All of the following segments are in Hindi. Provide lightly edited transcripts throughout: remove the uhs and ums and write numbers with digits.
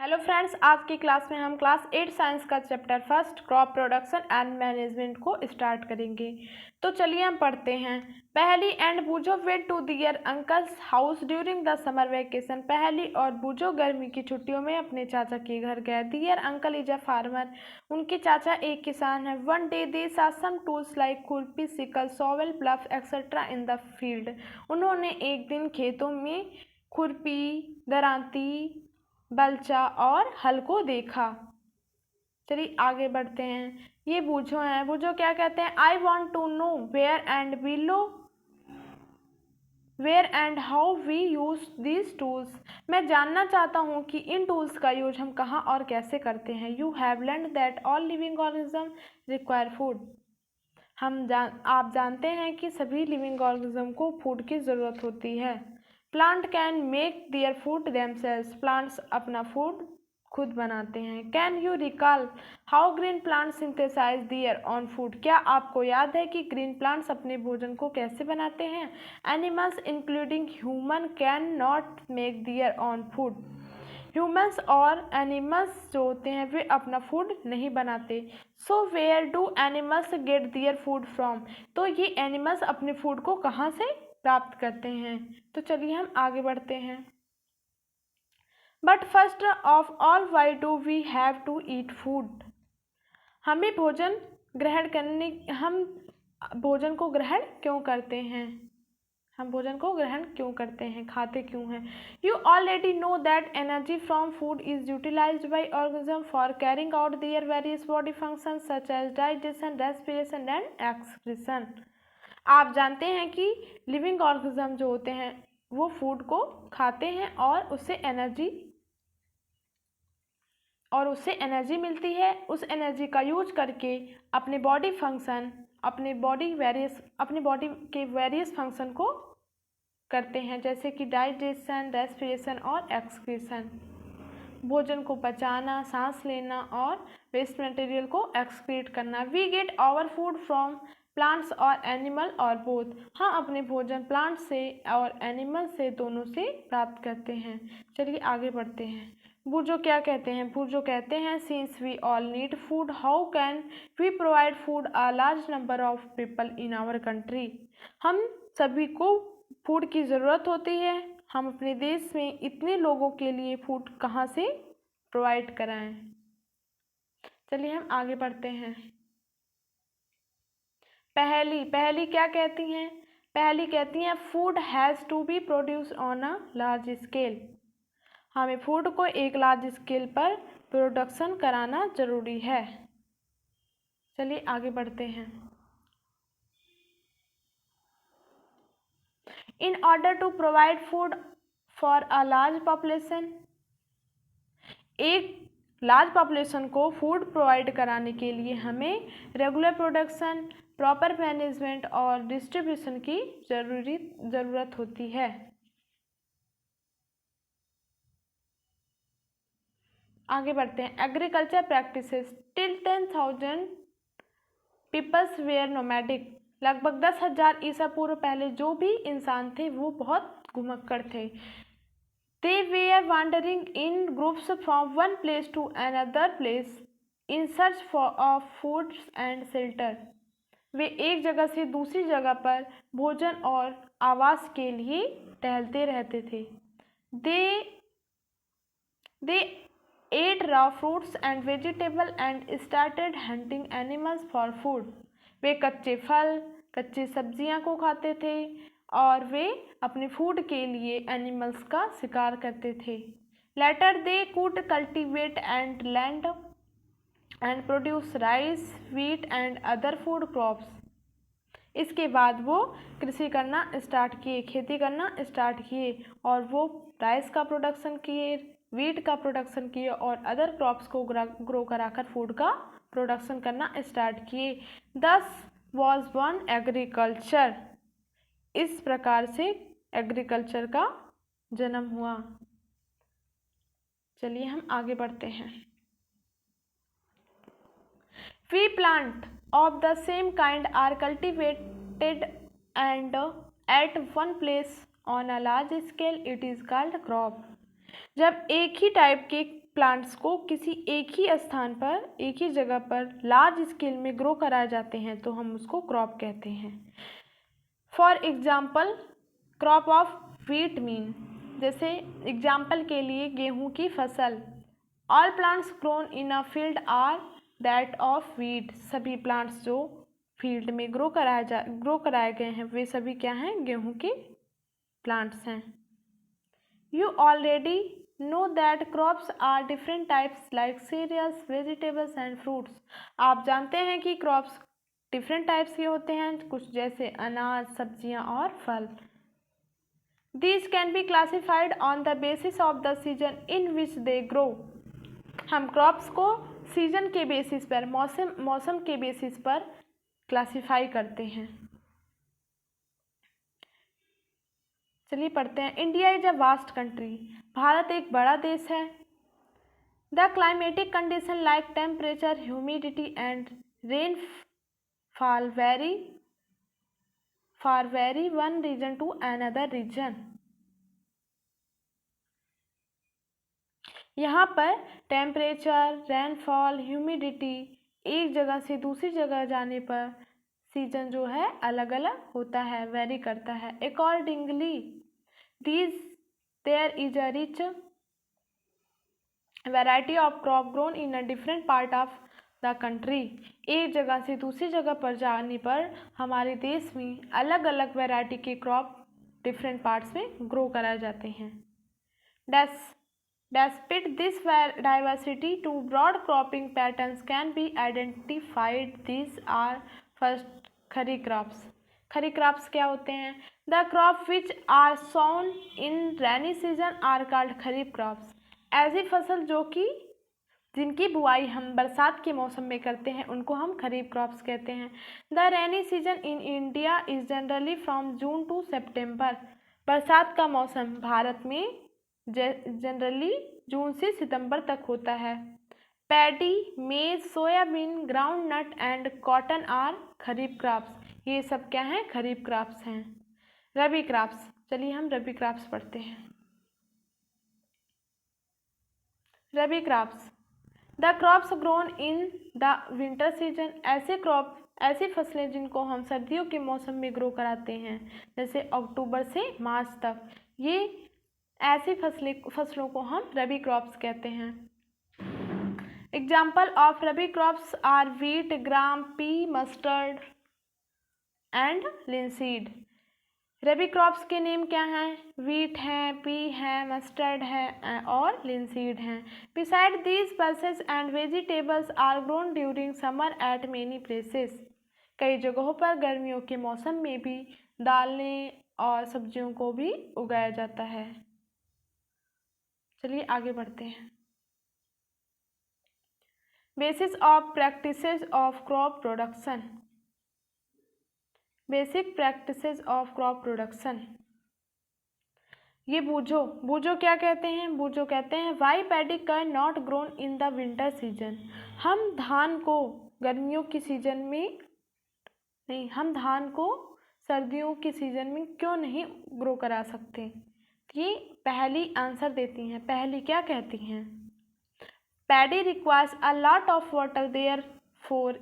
हेलो फ्रेंड्स, आज की क्लास में हम क्लास 8 साइंस का chapter first crop production and management को स्टार्ट करेंगे। तो चलिए हम पढ़ते हैं। Paheli and Boojho went to their uncle's house during the summer vacation. Paheli और बूझो गर्मी की छुट्टियों में अपने चाचा के घर गए। दियर अंकल इज अ फार्मर, उनके चाचा एक किसान है। One day they saw some tools like खुरपी, sickle, shovel, प्लफ etcetera in the field. उन्होंने एक दिन खेतों में खुरपी, दरांती, बलचा और हल को देखा। चलिए आगे बढ़ते हैं। ये बूझो हैं। बूझो क्या कहते हैं? I want to know where and how we use these tools. मैं जानना चाहता हूँ कि इन टूल्स का यूज हम कहाँ और कैसे करते हैं। You have learned that all living organism require food. आप जानते हैं कि सभी लिविंग ऑर्गेनिज्म को फूड की ज़रूरत होती है। Plant can make their food themselves. Plants अपना फूड खुद बनाते हैं। Can you recall how green plant synthesise their own food. क्या आपको याद है कि ग्रीन प्लांट्स अपने भोजन को कैसे बनाते हैं? Animals including human can not make their own food. Humans और एनिमल्स जो होते हैं वे अपना फूड नहीं बनाते। So where do animals get their food from. तो ये एनिमल्स अपने फूड को कहाँ से प्राप्त करते हैं? तो चलिए हम आगे बढ़ते हैं। But first of all why do we have to eat food. हम भोजन को ग्रहण क्यों करते हैं? हम भोजन को ग्रहण क्यों करते हैं, खाते क्यों हैं? You already know that energy from food is utilised by organism for carrying out their various body functions such as digestion, respiration and excretion. आप जानते हैं कि लिविंग ऑर्गेनिज्म जो होते हैं वो फूड को खाते हैं और उससे एनर्जी मिलती है। उस एनर्जी का यूज करके अपने बॉडी के वेरियस फंक्शन को करते हैं, जैसे कि डाइजेशन, रेस्पिरेशन और एक्सक्रीशन। भोजन को पचाना, सांस लेना और वेस्ट मटेरियल को एक्सक्रीट करना। We get our food from plants और एनिमल और बोथ। हम अपने भोजन प्लांट से और एनिमल से दोनों से प्राप्त करते हैं। चलिए आगे बढ़ते हैं। बूझो क्या कहते हैं? बूझो कहते हैं since we all need food how can we provide food a large number of people in our country. हम सभी को फूड की ज़रूरत होती है। हम अपने देश में इतने लोगों के लिए फूड कहाँ से प्रोवाइड कराएं? चलिए हम आगे बढ़ते हैं। पहली क्या कहती हैं? पहली कहती हैं food has to be produce on a large scale. हमें फूड को एक लार्ज स्केल पर प्रोडक्शन कराना जरूरी है। चलिए आगे बढ़ते हैं। In order to provide food for a large population, एक लार्ज पॉपुलेशन को फूड प्रोवाइड कराने के लिए हमें रेगुलर प्रोडक्शन, प्रॉपर मैनेजमेंट और डिस्ट्रीब्यूशन की ज़रूरत होती है। आगे बढ़ते हैं। Agriculture practices till 10,000 peoples were nomadic. लगभग 10,000 ईसा पूर्व पहले जो भी इंसान थे वो बहुत घुमक्कड़ थे। They were wandering in groups from one place to another place in search of food and shelter. वे एक जगह से दूसरी जगह पर भोजन और आवास के लिए टहलते रहते थे। They ate raw fruits and vegetables and started hunting animals for food. वे कच्चे फल, कच्ची सब्जियां को खाते थे और वे अपने फूड के लिए एनिमल्स का शिकार करते थे। Later they could cultivate and land and produce rice, wheat and other food crops. इसके बाद वो कृषि करना स्टार्ट किए, खेती करना स्टार्ट किए और वो राइस का प्रोडक्शन किए, वीट का प्रोडक्शन किए और अदर क्रॉप्स को ग्रो कराकर फूड का प्रोडक्शन करना स्टार्ट किए। दस वॉज वन एग्रीकल्चर। इस प्रकार से एग्रीकल्चर का जन्म हुआ। चलिए हम आगे बढ़ते हैं। We plant of the same kind are cultivated and at one place on a large scale it is called crop. जब एक ही टाइप के प्लांट्स को किसी एक ही स्थान पर, एक ही जगह पर लार्ज स्केल में ग्रो कराए जाते हैं तो हम उसको क्रॉप कहते हैं। For example crop of wheat mean, जैसे एग्जाम्पल के लिए गेहूं की फसल। All plants grown in a field are that of wheat, सभी प्लांट्स जो फील्ड में ग्रो कराए गए हैं वे सभी क्या हैं, गेहूं के प्लांट्स हैं। You already know that crops are different types like cereals, vegetables and fruits. आप जानते हैं कि crops different types के होते हैं, कुछ जैसे अनाज, सब्जियां और फल। These can be classified on the basis of the season in which they grow. हम crops को सीजन के बेसिस पर, मौसम के बेसिस पर क्लासीफाई करते हैं। चलिए पढ़ते हैं। India is a vast country, Bharat एक बड़ा देश है। The climatic condition like temperature, humidity and rainfall vary one region to another region. यहाँ पर टेम्परेचर, रेनफॉल, ह्यूमिडिटी एक जगह से दूसरी जगह जाने पर सीजन जो है अलग अलग होता है, वेरी करता है। Accordingly there is a rich variety of crop grown in a different part of the country. एक जगह से दूसरी जगह पर जाने पर हमारे देश में अलग अलग वैरायटी के क्रॉप डिफरेंट पार्ट्स में ग्रो कराए जाते हैं। Despite this diversity, two broad cropping patterns can be identified. These are first kharif crops. Kharif crops क्या होते हैं? The crops which are sown in rainy season are called kharif crops. ऐसी फसल जो कि जिनकी बुआई हम बरसात के मौसम में करते हैं उनको हम खरीफ क्रॉप्स कहते हैं। The rainy season in India is generally from June to September. बरसात का मौसम भारत में जनरली जून से सितंबर तक होता है। Paddy, maize, soybean, groundnut and cotton are kharif crops. ये सब क्या हैं? खरीफ क्रॉप्स हैं। रबी क्रॉप्स, चलिए हम रबी क्रॉप्स पढ़ते हैं। Rabi crops, the crops grown in the winter season. ऐसी फसलें जिनको हम सर्दियों के मौसम में ग्रो कराते हैं, जैसे अक्टूबर से मार्च तक, ये ऐसी फसलों को हम रबी क्रॉप्स कहते हैं। Example of rabi crops are wheat, gram, pea, mustard and linseed. Rabi crops के नेम क्या हैं? व्हीट है, पी है, मस्टर्ड है और लिनसीड हैं। Beside these pulses and vegetables are grown during summer at many places. कई जगहों पर गर्मियों के मौसम में भी दालें और सब्जियों को भी उगाया जाता है। चलिए आगे बढ़ते हैं। Basis of practices of crop production. Basic practices of crop production, ये बूझो क्या कहते हैं? बूझो कहते हैं why paddy can not grown in the winter season. हम धान को गर्मियों की सीजन में नहीं, हम धान को सर्दियों के सीजन में क्यों नहीं ग्रो करा सकते? ये पहली आंसर देती हैं। पहली क्या कहती हैं? Paddy requires a lot of water, therefore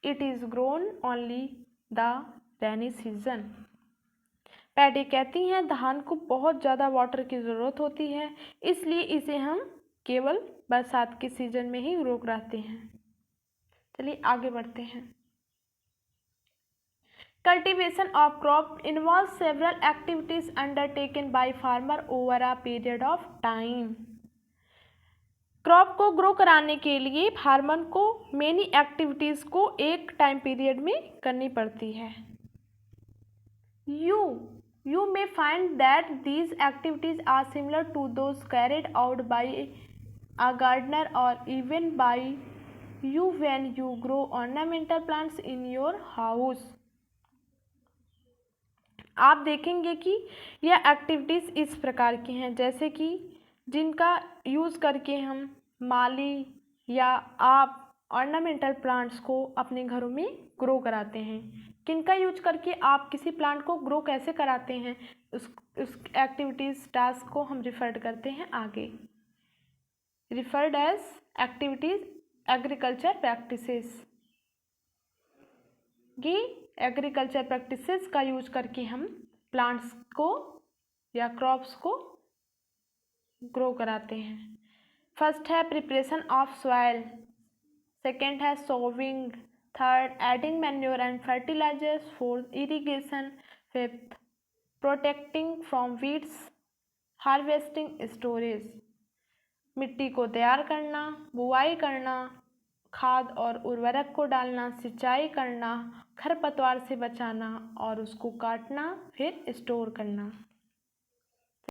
it is grown only the rainy season. Paddy कहती हैं धान को बहुत ज़्यादा वाटर की ज़रूरत होती है, इसलिए इसे हम केवल बरसात के सीजन में ही ग्रो कराते हैं। चलिए आगे बढ़ते हैं। Cultivation of crop involve several activities undertaken by farmer over a period of time. Crop को ग्रो कराने के लिए फार्मर को मेनी एक्टिविटीज़ को एक टाइम पीरियड में करनी पड़ती है। You may find that these activities are similar to those carried out by a gardener or even by you when you grow ornamental plants in your house. आप देखेंगे कि यह एक्टिविटीज़ इस प्रकार की हैं जैसे कि जिनका यूज़ करके हम माली या आप ऑर्नामेंटल प्लांट्स को अपने घरों में ग्रो कराते हैं। किनका यूज करके आप किसी प्लांट को ग्रो कैसे कराते हैं, उस एक्टिविटीज़ टास्क को हम रिफर करते हैं आगे। referred as activities agriculture practices कि एग्रीकल्चर प्रैक्टिसेस का यूज करके हम प्लांट्स को या क्रॉप्स को ग्रो कराते हैं। फर्स्ट है प्रिपरेशन ऑफ सॉइल, सेकेंड है sowing, third adding manure and fertilizers, fourth irrigation, fifth protecting from weeds, harvesting, storage. मिट्टी को तैयार करना, बुआई करना, खाद और उर्वरक को डालना, सिंचाई करना, खरपतवार से बचाना और उसको काटना, फिर स्टोर करना।